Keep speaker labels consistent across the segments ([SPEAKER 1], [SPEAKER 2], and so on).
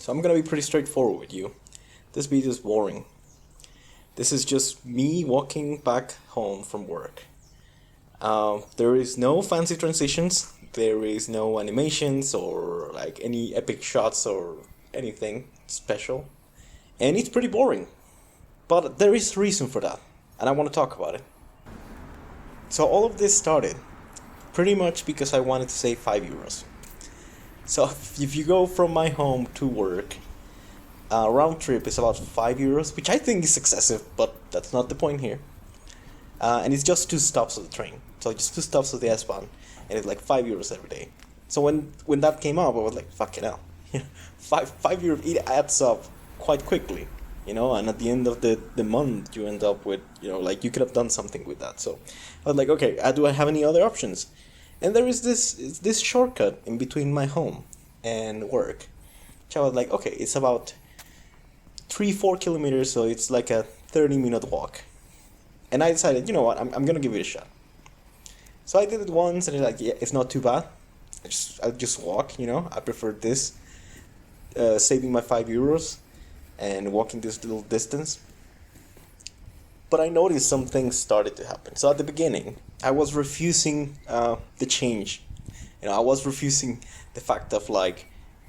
[SPEAKER 1] So I'm gonna be pretty straightforward with you. This video is boring. This is just me walking back home from work. There is no fancy transitions. There is no animations or like any epic shots or anything special. And it's pretty boring. But there is a reason for that. And I want to talk about it. So all of this started pretty much because I wanted to save €5. So if you go from my home to work, round trip is about €5, which I think is excessive, but that's not the point here. And it's just 2 stops of the train. So just 2 stops of the S-Bahn, and it's like €5 every day. So when that came up, I was like, fucking hell. €5, it adds up quite quickly, and at the end of the month, you end up with, like you could have done something with that. So I was like, okay, do I have any other options? And there is this shortcut in between my home and work, which I was like, okay, it's about 3-4 kilometers, so it's like a 30-minute walk. And I decided, you know what, I'm gonna give it a shot. So I did it once, and it's like, yeah, it's not too bad. I just walk, I prefer this, saving my €5 and walking this little distance. But I noticed some things started to happen. So at the beginning, I was refusing the change. I was refusing the fact of like,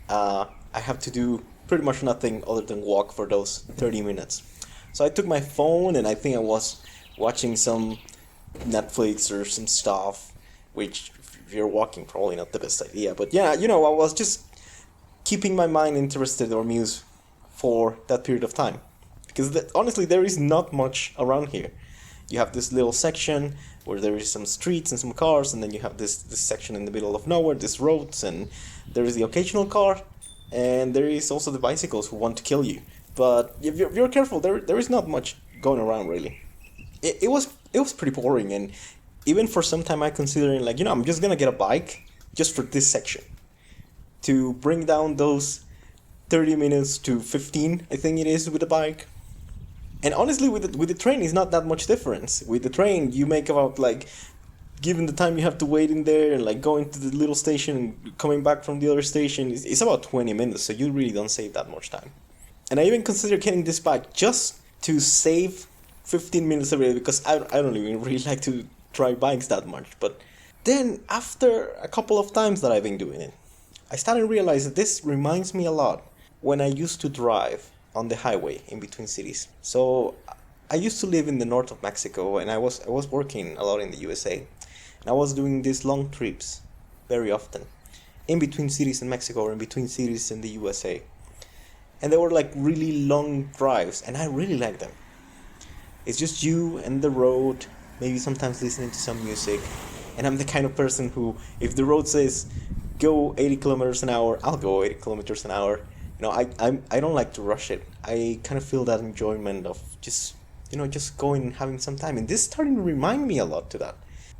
[SPEAKER 1] I have to do pretty much nothing other than walk for those 30 minutes. So I took my phone and I think I was watching some Netflix or some stuff, which if you're walking, probably not the best idea. But yeah, I was just keeping my mind interested or amused for that period of time. Because honestly, there is not much around here. You have this little section where there is some streets and some cars, and then you have this section in the middle of nowhere, these roads, and there is the occasional car, and there is also the bicycles who want to kill you. But if you're careful, there is not much going around really. It was pretty boring, and even for some time I considering like, I'm just gonna get a bike just for this section to bring down those 30 minutes to 15, I think it is, with the bike. And honestly, with the train, it's not that much difference. With the train, you make about like, given the time you have to wait in there and like going to the little station and coming back from the other station, it's about 20 minutes, so you really don't save that much time. And I even consider getting this bike just to save 15 minutes every day, because I don't even really like to drive bikes that much. But then after a couple of times that I've been doing it, I started to realize that this reminds me a lot when I used to drive on the highway in between cities. So I used to live in the north of Mexico, and I was working a lot in the USA, and I was doing these long trips very often in between cities in Mexico or in between cities in the USA, and they were like really long drives, and I really liked them. It's just you and the road, maybe sometimes listening to some music, and I'm the kind of person who, if the road says go 80 kilometers an hour, I'll go 80 kilometers an hour. I don't like to rush it. I kind of feel that enjoyment of just going and having some time. And this is starting to remind me a lot to that.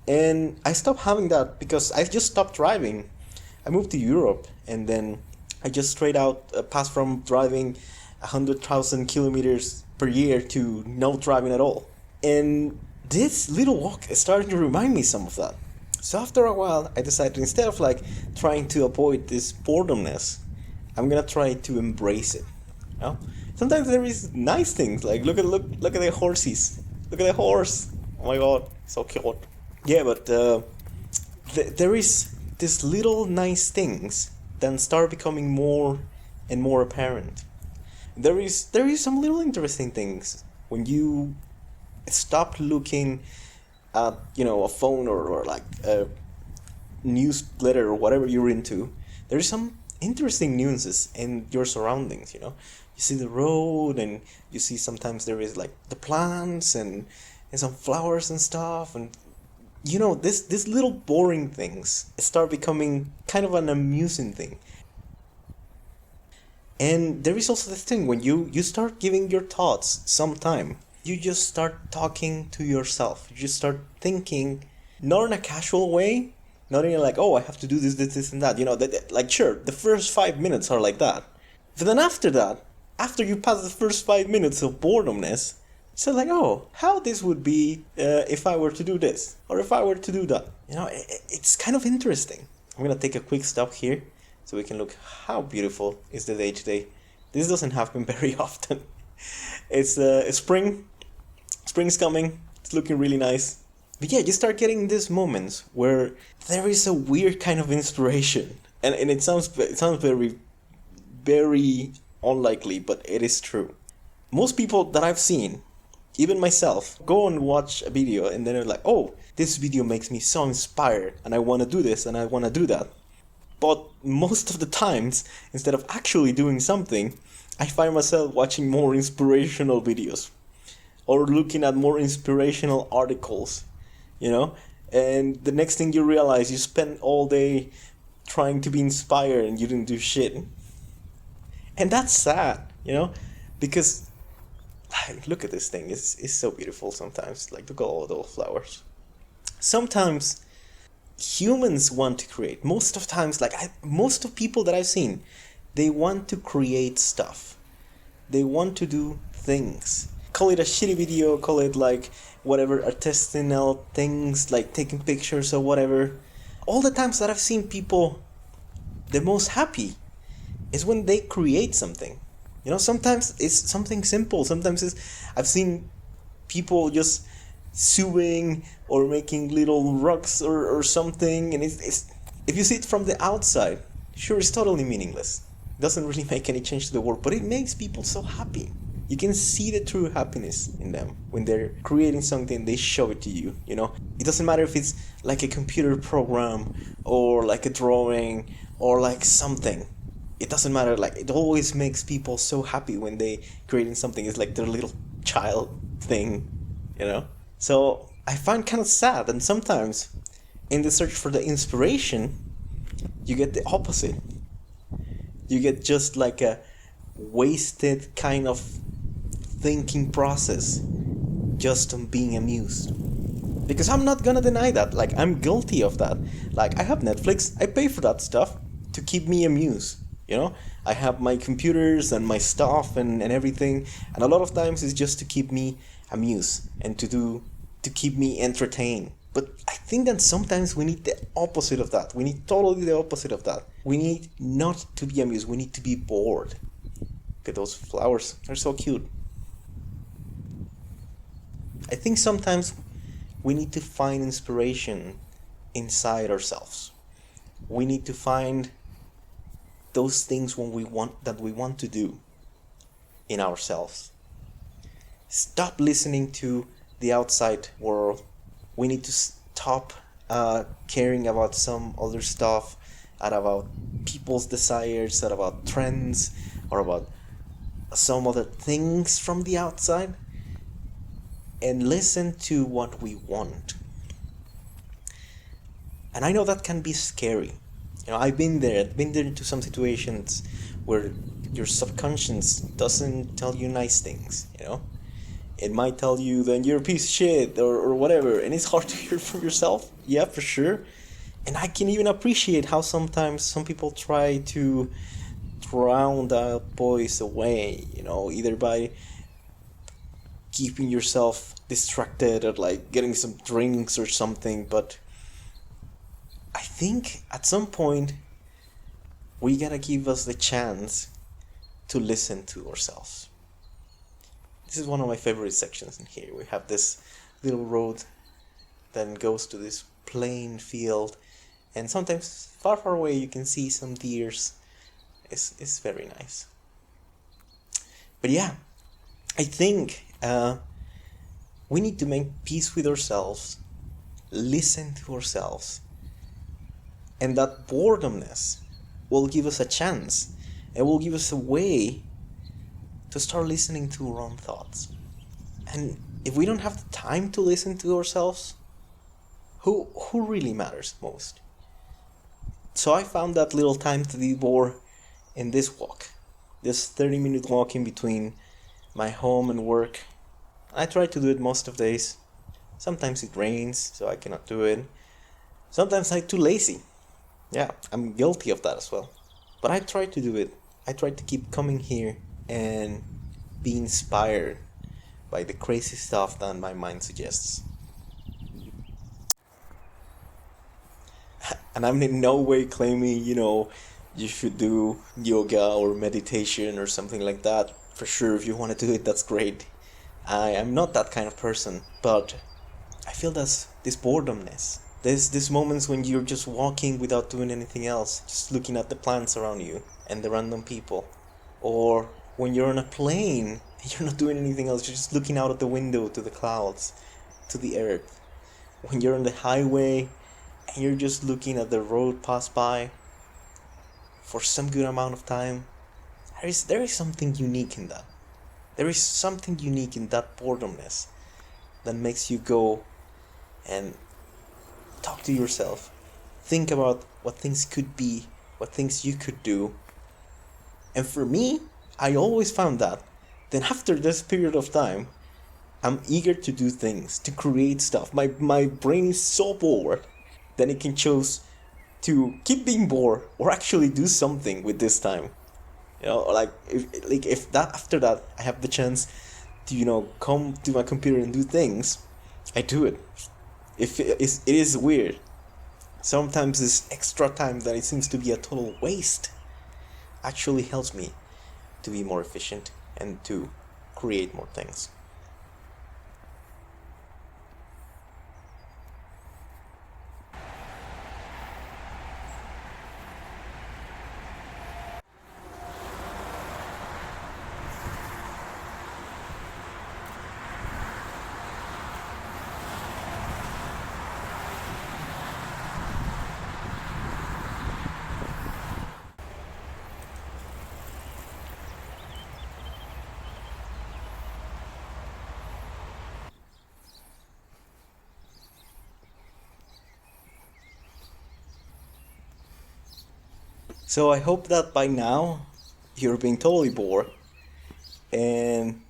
[SPEAKER 1] And I stopped having that because I just stopped driving. I moved to Europe, and then I just straight out passed from driving 100,000 kilometers per year to no driving at all. And this little walk is starting to remind me some of that. So after a while, I decided, instead of like trying to avoid this boredomness, I'm gonna try to embrace it. Sometimes there is nice things, like look at the horses. Look at the horse. Oh my god, so cute. Yeah, but there is these little nice things that start becoming more and more apparent. There is some little interesting things when you stop looking at a phone or like a newsletter or whatever you're into. There is some interesting nuances in your surroundings. You see the road, and you see sometimes there is like the plants and some flowers and stuff, and this little boring things start becoming kind of an amusing thing. And there is also this thing when you start giving your thoughts some time. You just start talking to yourself. You just start thinking, not in a casual way, not in like, oh, I have to do this, and that. Like, sure, the first 5 minutes are like that. But then after that, after you pass the first 5 minutes of boredomness, it's like, oh, how this would be if I were to do this, or if I were to do that. It's kind of interesting. I'm going to take a quick stop here so we can look how beautiful is the day today. This doesn't happen very often. It's spring. Spring's coming. It's looking really nice. But yeah, you start getting these moments where there is a weird kind of inspiration. And it sounds very, very unlikely, but it is true. Most people that I've seen, even myself, go and watch a video and then they're like, oh, this video makes me so inspired and I want to do this and I want to do that. But most of the times, instead of actually doing something, I find myself watching more inspirational videos or looking at more inspirational articles, you know? And the next thing you realize, you spend all day trying to be inspired and you didn't do shit. And that's sad, you know? Because, look at this thing. It's so beautiful sometimes. Like, look at all those flowers. Sometimes humans want to create. Most of times, most of people that I've seen, they want to create stuff. They want to do things. Call it a shitty video, call it like whatever artisanal things, like taking pictures or whatever. All the times that I've seen people the most happy is when they create something. You know, sometimes it's something simple. Sometimes I've seen people just sewing or making little rugs or something, and it's if you see it from the outside, sure, it's totally meaningless. It doesn't really make any change to the world, but it makes people so happy. You can see the true happiness in them when they're creating something, they show it to you, you know? It doesn't matter if it's like a computer program or like a drawing or like something. It doesn't matter, like it always makes people so happy when they creating something. It's like their little child thing, you know? So I find kind of sad, and sometimes in the search for the inspiration, you get the opposite. You get just like a wasted kind of thinking process just on being amused. Because I'm not gonna deny that, like I'm guilty of that. Like I have Netflix, I pay for that stuff to keep me amused, you know? I have my computers and my stuff and everything, and a lot of times it's just to keep me amused and to keep me entertained. But I think that sometimes we need the opposite of that. We need totally the opposite of that. We need not to be amused, we need to be bored. Look at those flowers, they're so cute. I think sometimes we need to find inspiration inside ourselves. We need to find those things we want to do in ourselves. Stop listening to the outside world. We need to stop caring about some other stuff, and about people's desires, and about trends, or about some other things from the outside, and listen to what we want. And I know that can be scary. You know, I've been there into some situations where your subconscious doesn't tell you nice things, you know? It might tell you that you're a piece of shit or whatever, and it's hard to hear from yourself, yeah, for sure. And I can even appreciate how sometimes some people try to drown that voice away, you know, either by keeping yourself distracted or like getting some drinks or something. But I think at some point we gotta give us the chance to listen to ourselves. This is one of my favorite sections in here. We have this little road that goes to this plain field, and sometimes far away you can see some deers. It's very nice. But yeah, I think we need to make peace with ourselves, listen to ourselves, and that boredomness will give us a chance. It will give us a way to start listening to our own thoughts. And if we don't have the time to listen to ourselves, who really matters most? So I found that little time to be bored in this walk, this 30-minute walk in between my home and work. I try to do it most of days. Sometimes it rains, so I cannot do it. Sometimes I'm too lazy. Yeah, I'm guilty of that as well. But I try to do it. I try to keep coming here and be inspired by the crazy stuff that my mind suggests. And I'm in no way claiming, you should do yoga or meditation or something like that. For sure, if you want to do it, that's great. I am not that kind of person, but I feel this boredomness. There's these moments when you're just walking without doing anything else, just looking at the plants around you and the random people. Or when you're on a plane and you're not doing anything else, you're just looking out of the window to the clouds, to the earth. When you're on the highway and you're just looking at the road pass by for some good amount of time, there is something unique in that. There is something unique in that boredomness that makes you go and talk to yourself. Think about what things could be, what things you could do. And for me, I always found that. Then after this period of time, I'm eager to do things, to create stuff. My brain is so bored that it can choose to keep being bored or actually do something with this time. Like if that after that I have the chance to come to my computer and do things, I do it. If it is weird. Sometimes this extra time that it seems to be a total waste actually helps me to be more efficient and to create more things. So I hope that by now you're being totally bored, and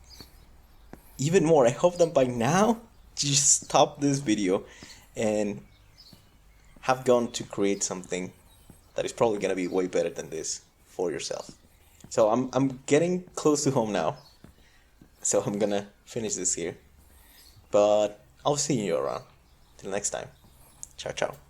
[SPEAKER 1] even more, I hope that by now you stop this video and have gone to create something that is probably gonna be way better than this for yourself. So I'm getting close to home now, so I'm gonna finish this here. But I'll see you around. Till next time. Ciao ciao.